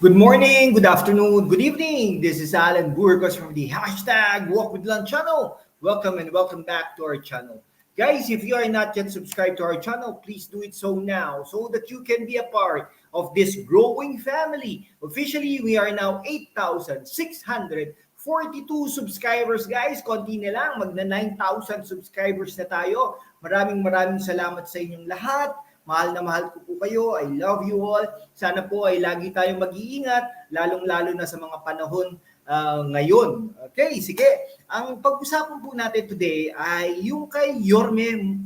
Good morning, good afternoon, good evening. This is Alan Burgos from the hashtag Walk with Lunch channel. Welcome and welcome back to our channel. Guys, if you are not yet subscribed to our channel, please do it so now so that you can be a part of this growing family. Officially, we are now 8,642 subscribers, guys. Konti na lang, magna 9,000 subscribers na tayo. Maraming salamat sa inyong lahat. Mahal na mahal ko po kayo. I love you all. Sana po ay lagi tayong mag-iingat, lalong-lalo na sa mga panahon ngayon. Okay, sige. Ang pag-usapan po natin today ay yung kay Yorme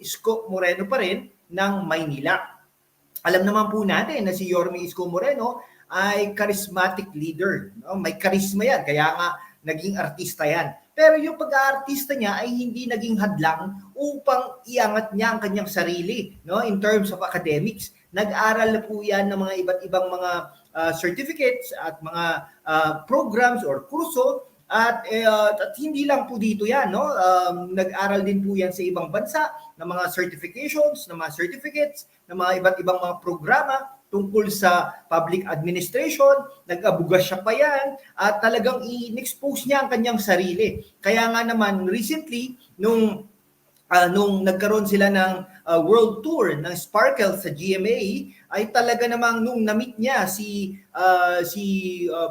Isko Moreno pa rin ng Maynila. Alam naman po natin na si Yorme Isko Moreno ay charismatic leader. No? May charisma yan, kaya nga naging artista yan. Pero yung pag-aartista niya ay hindi naging hadlang upang iangat niya ang kanyang sarili, no? In terms of academics. Nag-aral na po yan ng mga iba't ibang mga certificates at mga programs or kurso at hindi lang po dito yan, no? Nag-aral din po yan sa ibang bansa ng mga certifications, ng mga certificates, ng mga iba't ibang mga programa tungkol sa public administration, nag-abuga siya pa yan, at talagang in-expose niya ang kanyang sarili. Kaya nga naman, recently, nung nagkaroon sila ng world tour ng Sparkle sa GMA, ay talaga namang nung na-meet niya si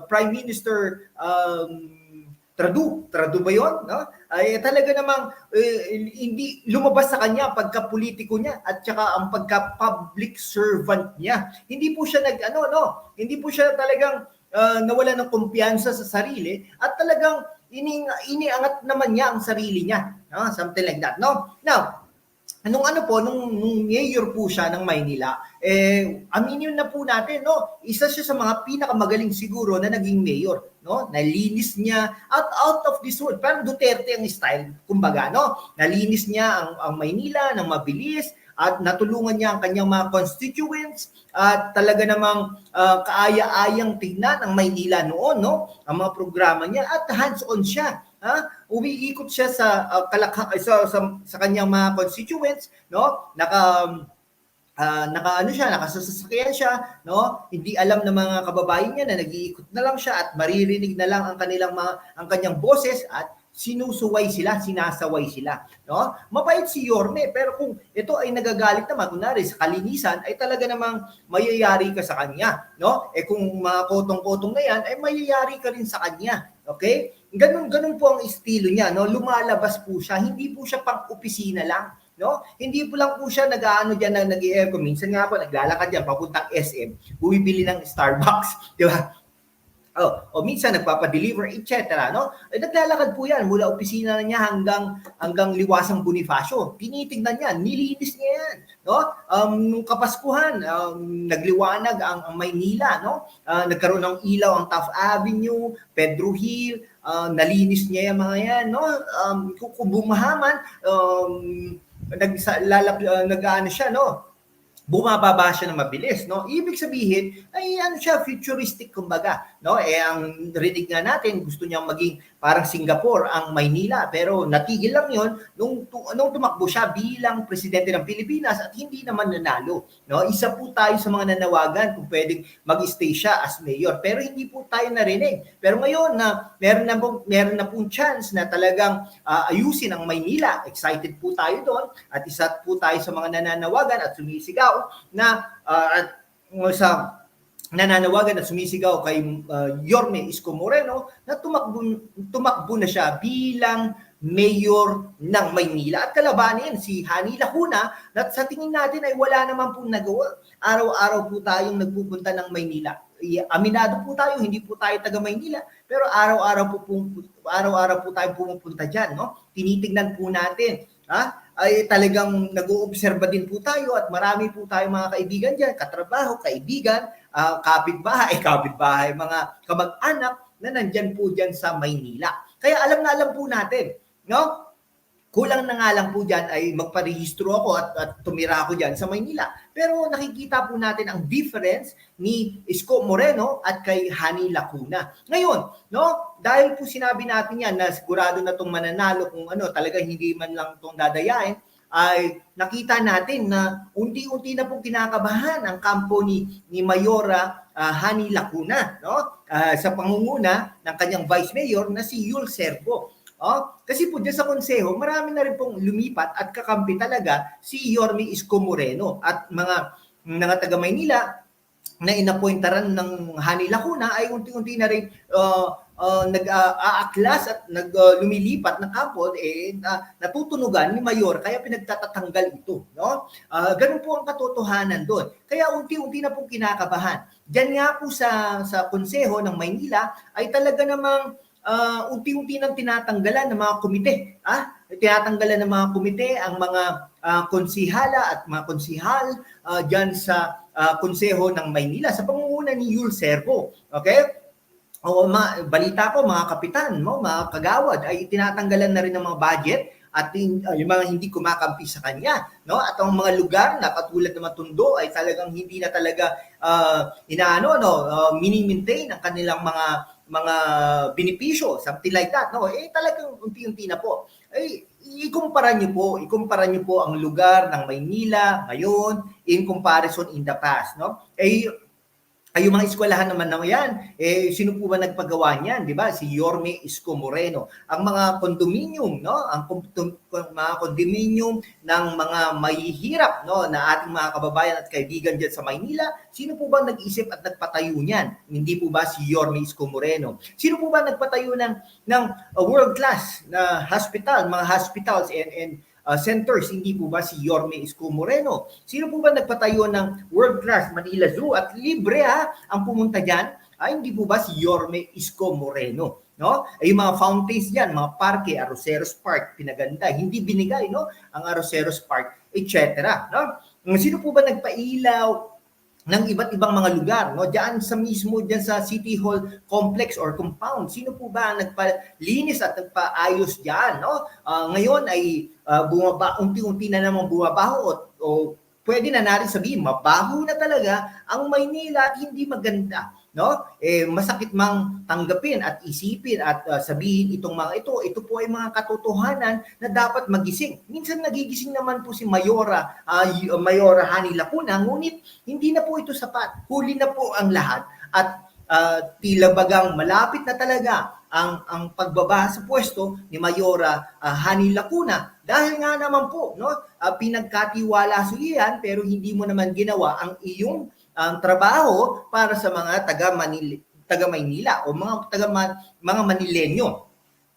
Prime Minister Tradu ba yun? No? Ay talaga namang hindi lumabas sa kanya pagka-politiko niya at saka ang pagka-public servant niya. Hindi po siya hindi po siya talagang nawala ng kumpiyansa sa sarili at talagang iniangat naman niya ang sarili niya. No? Something like that. No? Now, nung mayor po siya ng Maynila, aminin na po natin, no? Isa siya sa mga pinakamagaling siguro na naging mayor, no? Nalinis niya at out of this world. Parang Duterte ang style, kumbaga, no? Nalinis niya ang Maynila ng mabilis at natulungan niya ang kanyang mga constituents at talaga namang kaaya-ayang tignan ang Maynila noon, no? Ang mga programa niya at hands-on siya. Umiikot siya sa kanyang mga constituents, no? Nakasasakyan siya, no? Hindi alam ng mga kababayan niya na nag-iikot na lang siya at maririnig na lang ang kanyang boses at sinasaway sila, no? Mabait si Yorme, pero kung ito ay nagagalit naman kunwari sa kalinisan ay talaga namang mayayari ka sa kanya, no? Kung mga kotong-kotong na yan ay mayayari ka rin sa kanya, okay? Ganun po ang estilo niya, no? Lumalabas po siya, hindi po siya pang-opisina lang, no? Hindi po lang po siya nag-aano diyan na nag-i-aircon. Minsan nga po naglalakad diyan papuntang SM, bumibili ng Starbucks, di ba? O minsan nagpapa-deliver, etc. No? Naglalakad po yan mula opisina na niya hanggang Liwasang Bonifacio. Tinitignan niya, nilinis niya yan. No? Nung Kapaskuhan, nagliwanag ang Maynila. No? Nagkaroon ng ilaw ang Taft Avenue, Pedro Hill, nalinis niya yung mga yan. No? Kung bumahaman, nag-ano siya, no? Bumababa siya ng mabilis, no? Ibig sabihin ay siya futuristic kumbaga, no? Ang rinig nga natin gusto niyang maging parang Singapore ang Maynila, pero natigil lang 'yon nung tumakbo siya bilang presidente ng Pilipinas at hindi naman nanalo, no? Isa po tayo sa mga nanawagan kung pwedeng mag-stay siya as mayor, pero hindi po tayo narinig. Pero ngayon na meron na pong chance na talagang ayusin ang Maynila, excited po tayo doon at isa po tayo sa mga nananawagan at sumisigaw na nananawagan at sumisigaw kay Yorme Isko Moreno na tumakbo na siya bilang mayor ng Maynila at kalabanin si Hani Lacuna na sa tingin natin ay wala naman pong nagawa. Araw-araw po tayong nagpupunta ng Maynila. Aminado po tayo, hindi po tayo taga Maynila, pero araw-araw po tayong pumupunta diyan, no? Tinitingnan po natin, ay talagang nag-oobserba din po tayo at marami po tayong mga kaibigan diyan, katrabaho, kaibigan, kapitbahay, mga kamag-anak na nandyan po diyan sa Maynila. Kaya alam po natin, no? Kulang na nga lang po dyan ay magparehistro ako at tumira ako dyan sa Maynila. Pero nakikita po natin ang difference ni Isko Moreno at kay Hani Lacuna. Ngayon, no, dahil po sinabi natin yan na sigurado na itong mananalo kung talaga hindi man lang itong dadayain, ay nakita natin na unti-unti na pong kinakabahan ang kampo ni Mayora Hani Lacuna, no? Sa pangunguna ng kanyang Vice Mayor na si Yul Servo. Kasi po dyan sa konseho, marami na rin pong lumipat at kakampi talaga si Yorme Isko Moreno at mga taga Maynila na inappointaran ng Hani Lacuna ay unti-unti na rin nag-aaklas at lumilipat ng kampo natutunugan ni Mayor kaya pinagtatatanggal ito, no? Ganun po ang katotohanan doon. Kaya unti-unti na pong kinakabahan. Diyan nga po sa konseho ng Maynila ay talaga namang unti-unti nang tinatanggalan ng mga komite. Tinatanggalan ng mga komite ang mga konsihala at mga konsihal dyan sa konseho ng Maynila sa pangunguna ni Yul Servo. Okay? Balita ko, mga kapitan, mga kagawad ay tinatanggalan na rin ng mga budget at yung mga hindi kumakampi sa kanya, no? At ang mga lugar na katulad ng Matundo ay talagang hindi na talaga mini-maintain ang kanilang mga benepisyo, something like that, no? Talagang unti-unti na po. Ikumpara niyo po ang lugar ng Maynila ngayon in comparison in the past, no? Yung mga eskwelahan naman na yan, sino po ba nagpagawa niyan, di ba? Si Yorme Isko Moreno. Ang mga condominium, no? Mga condominium ng mga mahihirap, no, na ating mga kababayan at kaibigan diyan sa Maynila, sino po ba nag-isip at nagpatayo niyan? Hindi po ba si Yorme Isko Moreno? Sino po ba nagpatayo ng world-class na hospital, mga hospitals and centers, hindi po ba si Yorme Isko Moreno? Sino po ba nagpatayo ng world-class Manila Zoo at libre ang pumunta dyan? Hindi po ba si Yorme Isko Moreno? No? Yung mga fountains diyan, mga parke, Arroceros Park, pinaganda, hindi binigay, no? Ang Arroceros Park, etc. No? Sino po ba nagpailaw ng iba't ibang mga lugar, no? Diyan sa City Hall complex or compound, sino po ba ang nagpalinis at nagpaayos diyan, no? Ngayon ay unti-unti na namang bumabaho o pwede na natin sabihin mabaho na talaga ang Maynila at hindi maganda, no? Masakit mang tanggapin at isipin at sabihin itong mga ito po ay mga katotohanan na dapat magising. Minsan nagigising naman po si Mayora Hani Lacuna, ngunit hindi na po ito sapat. Huli na po ang lahat at tila bagang malapit na talaga ang pagbaba sa pwesto ni Mayora Hani Lacuna dahil nga naman po, no, pinagkatiwala so yan pero hindi mo naman ginawa ang iyong trabaho para sa mga taga Maynila o mga Manilenyo.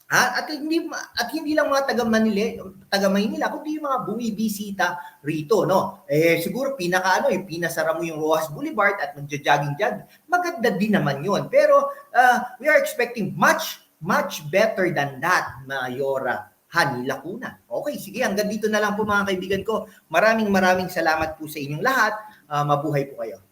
At hindi lang mga taga Maynila kundi yung mga bumibisita rito, no. Siguro pinasara mo yung Rojas Boulevard at magja-jogging. Maganda din naman 'yon. Pero we are expecting much better than that, Mayora Hani Lacuna. Okay, sige, hanggang dito na lang po mga kaibigan ko. Maraming salamat po sa inyong lahat. Mabuhay po kayo.